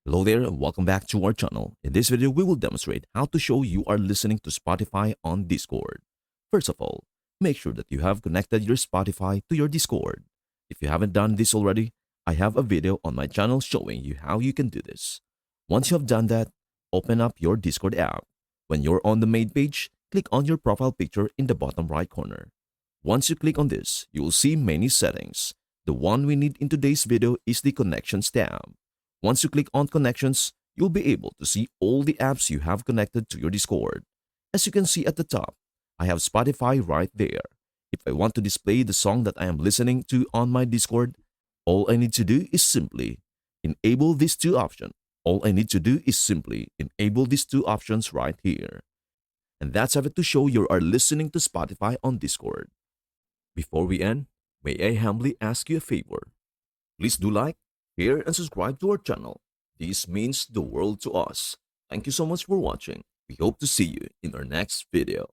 Hello there and welcome back to our channel. In this video, we will demonstrate how to show you are listening to Spotify on Discord. First of all, make sure that you have connected your Spotify to your Discord. If you haven't done this already, I have a video on my channel showing you how you can do this. Once you have done that, open up your Discord app. When you're on the main page, click on your profile picture in the bottom right corner. Once you click on this, you will see many settings. The one we need in today's video is the Connections tab. Once you click on Connections, you'll be able to see all the apps you have connected to your Discord. As you can see at the top, I have Spotify right there. If I want to display the song that I am listening to on my Discord, all I need to do is simply enable these two options. All I need to do is simply enable these two options right here. And that's it to show you are listening to Spotify on Discord. Before we end, may I humbly ask you a favor? Please do like, share, and subscribe to our channel. This means the world to us. Thank you so much for watching. We hope to see you in our next video.